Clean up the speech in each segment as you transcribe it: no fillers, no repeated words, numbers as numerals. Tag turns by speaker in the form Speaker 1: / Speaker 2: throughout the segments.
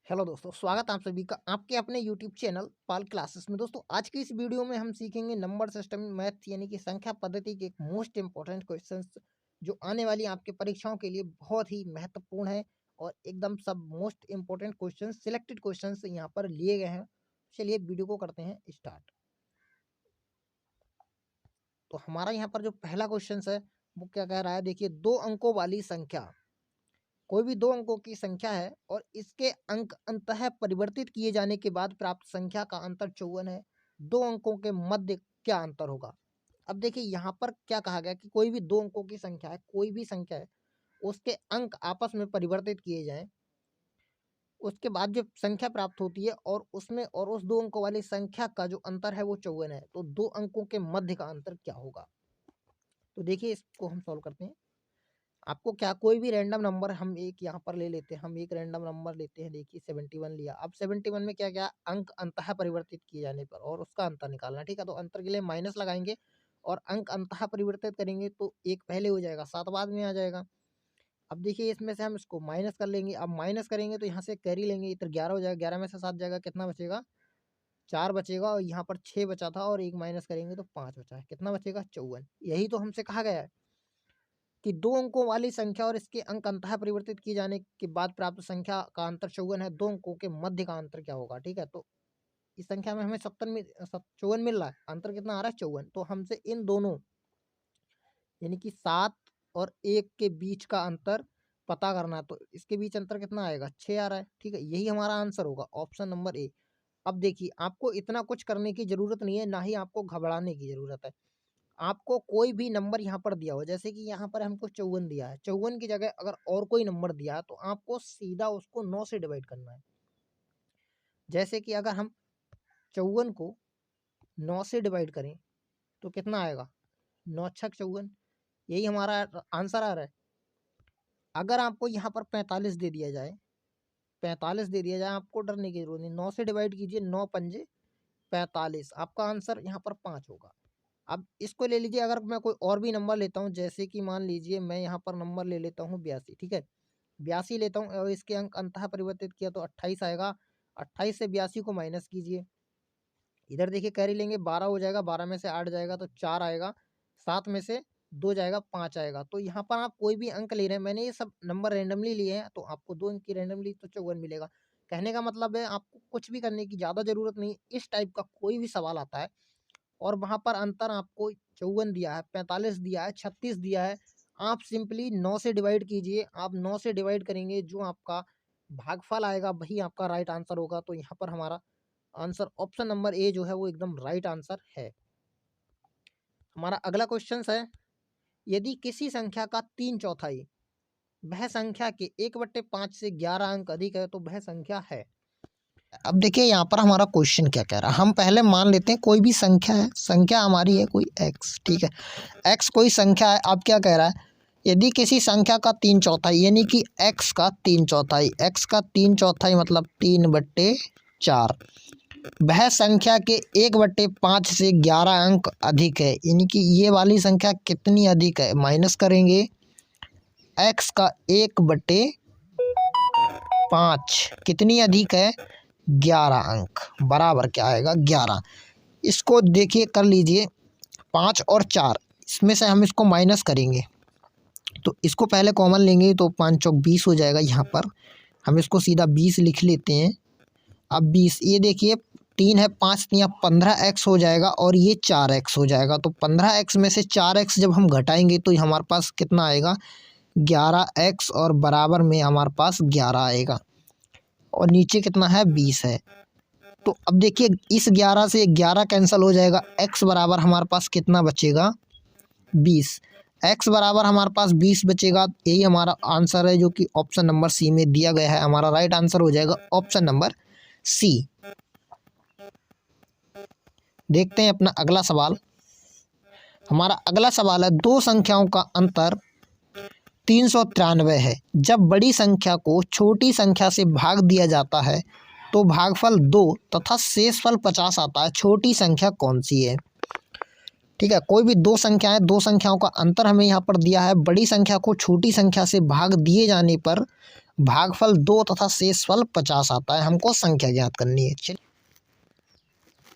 Speaker 1: Hello दोस्तों, स्वागत है आप सभी का आपके अपने यूट्यूब चैनल पाल क्लासेस में। दोस्तों, आज की इस वीडियो में हम सीखेंगे नंबर सिस्टम मैथ यानी कि संख्या पद्धति के एक मोस्ट इंपॉर्टेंट क्वेश्चंस जो आने वाली आपके परीक्षाओं के लिए बहुत ही महत्वपूर्ण है और एकदम सब most important question selected questions यहाँ पर लिए गए हैं। चलिए वीडियो को करते हैं स्टार्ट। तो हमारा यहाँ पर जो पहला क्वेश्चन है वो क्या कह रहा है, देखिए, दो अंकों वाली संख्या, कोई भी दो अंकों की संख्या है और इसके अंक अंततः परिवर्तित किए जाने के बाद प्राप्त संख्या का अंतर 54 है। दो अंकों के मध्य क्या अंतर होगा। अब देखिए यहाँ पर क्या कहा गया कि कोई भी दो अंकों की संख्या है, कोई भी संख्या है, उसके अंक आपस में परिवर्तित किए जाएं, उसके बाद जो संख्या प्राप्त होती है और उसमें और उस दो अंकों वाली संख्या का जो अंतर है वो 54 है। तो दो अंकों के मध्य का अंतर क्या होगा। तो देखिए इसको हम सॉल्व करते हैं। आपको क्या, कोई भी रैंडम नंबर हम एक यहाँ पर ले लेते हैं, हम एक रैंडम नंबर लेते हैं। देखिए 71 लिया। अब 71 में क्या क्या अंक अंतः परिवर्तित किए जाने पर और उसका अंतर निकालना। ठीक है, तो अंतर के लिए माइनस लगाएंगे और अंक अंतः परिवर्तित करेंगे तो एक पहले हो जाएगा, 7 बाद में आ जाएगा। अब देखिए इसमें से हम इसको माइनस कर लेंगे। अब माइनस करेंगे तो यहाँ से कैरी लेंगे, इधर 11 हो जाएगा, 11 में से 7 जाएगा, कितना बचेगा, 4 बचेगा। और यहाँ पर 6 बचा था और एक माइनस करेंगे तो 5 बचा है, कितना बचेगा, 54। यही तो हमसे कहा गया है कि दो अंकों वाली संख्या और इसके अंक अंतः परिवर्तित किए जाने के बाद प्राप्त संख्या का अंतर 54 है। दो अंकों के मध्य का अंतर क्या होगा। ठीक है, तो इस संख्या में हमें 54 मिल रहा है, अंतर कितना आ रहा है, 54। तो हमसे इन दोनों यानी कि 7 और 1 के बीच का अंतर पता करना है। तो इसके बीच अंतर कितना आएगा, 6 आ रहा है। ठीक है, यही हमारा आंसर होगा, ऑप्शन नंबर ए। अब देखिए आपको इतना कुछ करने की जरूरत नहीं है, ना ही आपको घबराने की जरूरत है। आपको कोई भी नंबर यहाँ पर दिया हो, जैसे कि यहाँ पर हमको 54 दिया है, 54 की जगह अगर और कोई नंबर दिया है तो आपको सीधा उसको 9 से डिवाइड करना है। जैसे कि अगर हम 54 को 9 से डिवाइड करें तो कितना आएगा, 9 छक 54, यही हमारा आंसर आ रहा है। अगर आपको यहाँ पर 45 दे दिया जाए, 45 दे दिया जाए, आपको डरने की जरूरत नहीं, 9 से डिवाइड कीजिए, 9 पंजे 45, आपका आंसर यहाँ पर 5 होगा। अब इसको ले लीजिए, अगर मैं कोई और भी नंबर लेता हूँ, जैसे कि मान लीजिए मैं यहाँ पर नंबर ले लेता हूँ 82। ठीक है, 82 लेता हूँ और इसके अंक अंतः परिवर्तित किया तो 28 आएगा। 28 से 82 को माइनस कीजिए, इधर देखिए कैरी लेंगे, 12 हो जाएगा, 12 में से 8 जाएगा तो 4 आएगा, 7 में से 2 जाएगा, 5 आएगा। तो यहाँ पर आप कोई भी अंक ले रहे हैं, मैंने ये सब नंबर रैंडमली लिए हैं तो आपको 2 अंक की रैंडमली तो 54 मिलेगा। कहने का मतलब है आपको कुछ भी करने की ज़्यादा जरूरत नहीं। इस टाइप का कोई भी सवाल आता है और वहाँ पर अंतर आपको 54 दिया है, 45 दिया है, 36 दिया है, आप सिंपली 9 से डिवाइड कीजिए। आप 9 से डिवाइड करेंगे, जो आपका भागफल आएगा वही आपका राइट आंसर होगा। तो यहाँ पर हमारा आंसर ऑप्शन नंबर ए जो है वो एकदम राइट आंसर है। हमारा अगला क्वेश्चन है, यदि किसी संख्या का 3/4 वह संख्या के 1/5 से 11 अंक अधिक है तो वह संख्या है। अब देखिए यहाँ पर हमारा क्वेश्चन क्या कह रहा है। हम पहले मान लेते हैं कोई भी संख्या है, संख्या हमारी है कोई x। ठीक है, x कोई संख्या है। अब क्या कह रहा है, यदि किसी संख्या का 3/4 यानी कि x का 3/4, x का 3/4 मतलब 3/4, वह संख्या के 1/5 से 11 अंक अधिक है, यानी कि ये वाली संख्या कितनी अधिक है, माइनस करेंगे x का 1/5 कितनी अधिक है, 11 अंक, बराबर क्या आएगा, 11। इसको देखिए कर लीजिए, 5 और 4 इसमें से हम इसको माइनस करेंगे तो इसको पहले कॉमन लेंगे तो 5 चौक 20 हो जाएगा। यहाँ पर हम इसको सीधा 20 लिख लेते हैं। अब 20, ये देखिए 3 है, 5 या 15x हो जाएगा और ये 4x हो जाएगा। तो 15x में से 4x जब हम घटाएंगे तो हमारे पास कितना आएगा, 11x, और बराबर में हमारे पास 11 आएगा और नीचे कितना है, 20 है। तो अब देखिए इस 11 से 11 कैंसिल हो जाएगा, x बराबर हमारे पास कितना बचेगा, 20। x बराबर हमारे पास 20 बचेगा। यही हमारा आंसर है जो कि ऑप्शन नंबर सी में दिया गया है। हमारा राइट आंसर हो जाएगा ऑप्शन नंबर सी। देखते हैं अपना अगला सवाल। हमारा अगला सवाल है, दो संख्याओं का अंतर 393 है। जब बड़ी संख्या को छोटी संख्या से भाग दिया जाता है तो भागफल 2 तथा शेषफल 50 आता है। छोटी संख्या कौन सी है। ठीक है, कोई भी दो संख्याएं, दो संख्याओं का अंतर हमें यहाँ पर दिया है। बड़ी संख्या को छोटी संख्या से भाग दिए जाने पर भागफल 2 तथा शेषफल 50 आता है। हमको संख्या ज्ञात करनी है। चलिए,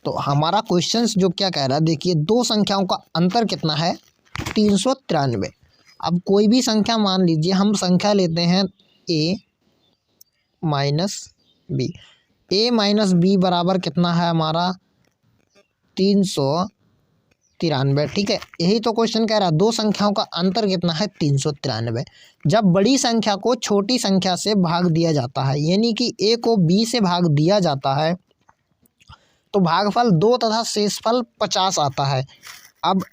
Speaker 1: तो हमारा क्वेश्चन जो क्या कह रहा है, देखिए दो संख्याओं का अंतर कितना है, 393। अब कोई भी संख्या मान लीजिए, हम संख्या लेते हैं a minus B. a minus B बराबर कितना है हमारा, 393। ठीक है, यही तो क्वेश्चन कह रहा है, दो संख्याओं का अंतर कितना है, 393। जब बड़ी संख्या को छोटी संख्या से भाग दिया जाता है, यानी कि a को b से भाग दिया जाता है, तो भागफल 2 तथा शेषफल 50 आता है। अब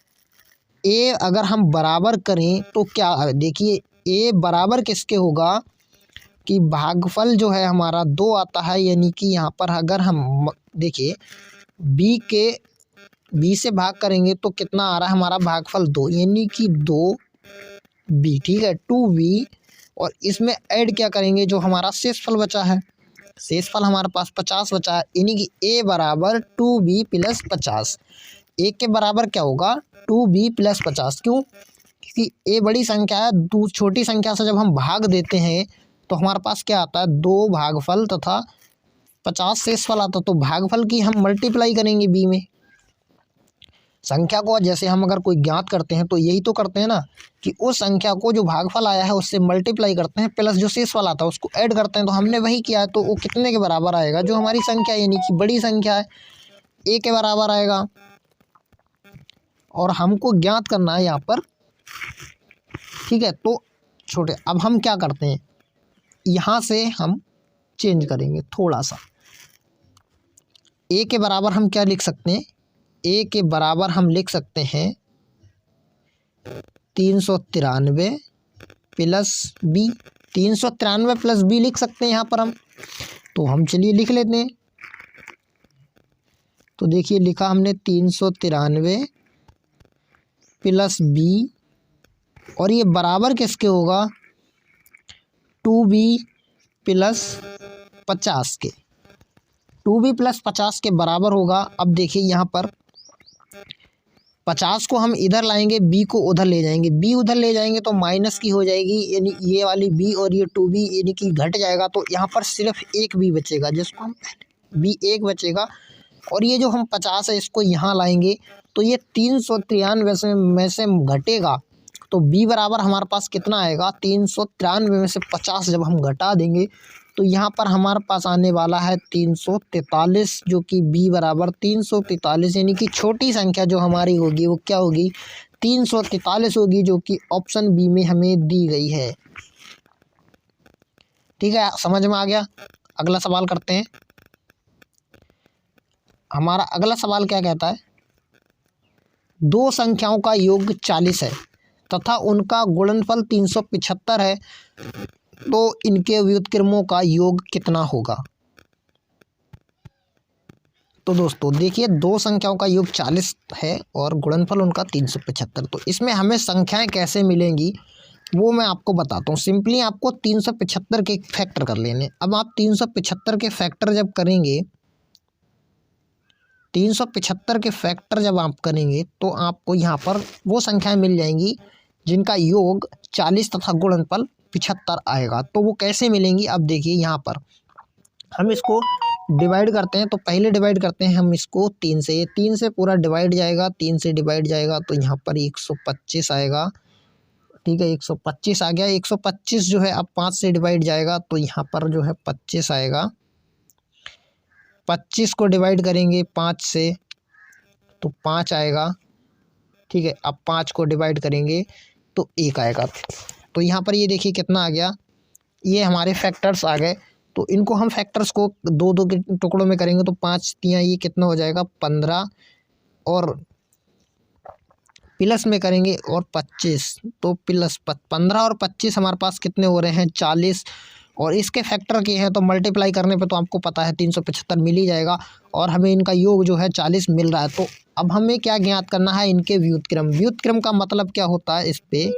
Speaker 1: a अगर हम बराबर करें तो क्या है, देखिए a बराबर किसके होगा कि भागफल जो है हमारा 2 आता है, यानी कि यहाँ पर अगर हम देखिए b से भाग करेंगे तो कितना आ रहा है हमारा भागफल 2, यानी कि 2b। ठीक है, 2b, और इसमें ऐड क्या करेंगे, जो हमारा शेषफल बचा है, शेषफल हमारे पास 50 बचा है, यानी कि a बराबर 2b प्लस 50। a के बराबर क्या होगा, 2b प्लस 50। क्यों, क्योंकि a बड़ी संख्या है, छोटी संख्या से जब हम भाग देते हैं तो हमारे पास क्या आता है, 2 भागफल तथा 50 शेषफल आता है। तो भागफल की हम मल्टीप्लाई करेंगे b में। संख्या को जैसे हम अगर कोई ज्ञात करते हैं तो यही तो करते हैं ना, कि उस संख्या को जो भागफल आया है उससे मल्टीप्लाई करते हैं, प्लस जो शेषफल आता है उसको ऐड करते हैं। तो हमने वही किया है, तो वो कितने के बराबर आएगा, जो हमारी संख्या यानी कि बड़ी संख्या है a के बराबर आएगा। और हमको ज्ञात करना है यहाँ पर। ठीक है, तो छोटे, अब हम क्या करते हैं, यहाँ से हम चेंज करेंगे थोड़ा सा। a के बराबर हम क्या लिख सकते हैं, a के बराबर हम लिख सकते हैं 393 प्लस b। 393 प्लस b लिख सकते हैं यहाँ पर हम, तो हम चलिए लिख लेते हैं। तो देखिए लिखा हमने 393 प्लस b, और ये बराबर किसके होगा, 2b प्लस 50 के। 2b प्लस 50 के बराबर होगा। अब देखिए यहाँ पर 50 को हम इधर लाएंगे, b को उधर ले जाएंगे, b उधर ले जाएंगे तो माइनस की हो जाएगी, यानी ये वाली b और ये 2b यानी कि घट जाएगा। तो यहाँ पर सिर्फ एक b बचेगा, जिसको हम b एक बचेगा। और ये जो हम 50 है इसको यहाँ लाएंगे तो ये 393 में से घटेगा, तो b बराबर हमारे पास कितना आएगा, 393 में से 50 जब हम घटा देंगे तो यहाँ पर हमारे पास आने वाला है 343, जो कि b बराबर 343, यानी कि छोटी संख्या जो हमारी होगी वो क्या होगी, 343 होगी, जो कि ऑप्शन बी में हमें दी गई है। ठीक है, समझ में आ गया। अगला सवाल करते हैं। हमारा अगला सवाल क्या कहता है, दो संख्याओं का योग 40 है तथा उनका गुणनफल 375 है, तो इनके व्युत्क्रमों का योग कितना होगा। तो दोस्तों देखिए, दो संख्याओं का योग 40 है और गुणनफल उनका 375, तो इसमें हमें संख्याएं कैसे मिलेंगी वो मैं आपको बताता हूँ। सिंपली आपको 375 के फैक्टर कर लेने। अब आप 375 के फैक्टर जब करेंगे, 375 के फैक्टर जब आप करेंगे तो आपको यहाँ पर वो संख्याएं मिल जाएंगी जिनका योग 40 तथा गुणनफल 75 आएगा। तो वो कैसे मिलेंगी, अब देखिए यहाँ पर हम इसको डिवाइड करते हैं। तो पहले डिवाइड करते हैं हम इसको 3 से, ये 3 से पूरा डिवाइड जाएगा, 3 से डिवाइड जाएगा तो यहाँ पर 125 आएगा। ठीक है, 125 आ गया। 125 जो है अब 5 से डिवाइड जाएगा तो यहाँ पर जो है 25 आएगा। 25 को डिवाइड करेंगे 5 से तो 5 आएगा। ठीक है, अब 5 को डिवाइड करेंगे तो 1 आएगा। तो यहाँ पर ये देखिए कितना आ गया, ये हमारे फैक्टर्स आ गए। तो इनको हम फैक्टर्स को दो दो के टुकड़ों में करेंगे तो 5 तियां ये कितना हो जाएगा 15, और प्लस में करेंगे और 25, तो प्लस 15 और 25 हमारे पास कितने हो रहे हैं 40, और इसके फैक्टर के हैं तो मल्टीप्लाई करने पे तो आपको पता है 375 मिल ही जाएगा, और हमें इनका योग जो है 40 मिल रहा है। तो अब हमें क्या ज्ञात करना है, इनके व्युत्क्रम। व्युत्क्रम का मतलब क्या होता है, इस पे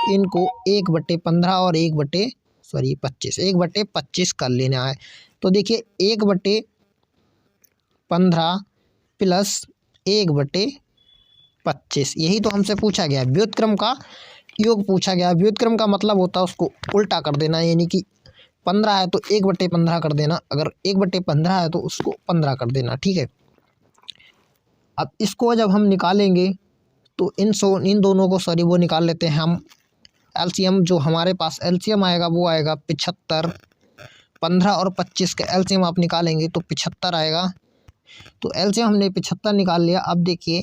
Speaker 1: इनको 1/15 और 1/25 कर लेना है। तो देखिए 1/15 प्लस 1/25, यही तो हमसे पूछा गया है, व्युत्क्रम का योग पूछा गया है। व्युत्क्रम का मतलब होता है उसको उल्टा कर देना, यानी कि 15 है तो 1/15 कर देना, अगर 1/15 है तो उसको 15 कर देना, ठीक है। अब इसको जब हम निकालेंगे तो इन दोनों को सॉरी वो निकाल लेते हैं हम। एलसीएम जो हमारे पास एलसीएम आएगा वो आएगा 75। 15 और 25 का एलसीएम आप निकालेंगे तो 75 आएगा। तो एलसीएम हमने 75 निकाल लिया। अब देखिए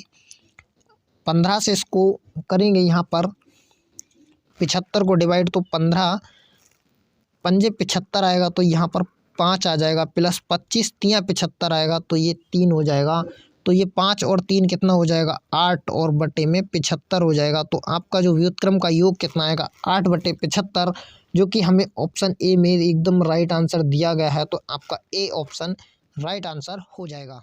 Speaker 1: 15 से इसको करेंगे यहाँ पर 75 को डिवाइड, तो 15 पंजे 75 आएगा, तो यहाँ पर 5 आ जाएगा, प्लस 25 तियाँ 75 आएगा, तो ये 3 हो जाएगा। तो ये 5 और 3 कितना हो जाएगा 8 और बटे में 75 हो जाएगा। तो आपका जो व्युत्क्रम का योग कितना आएगा 8/75, जो कि हमें ऑप्शन ए में एकदम राइट आंसर दिया गया है। तो आपका ए ऑप्शन राइट आंसर हो जाएगा।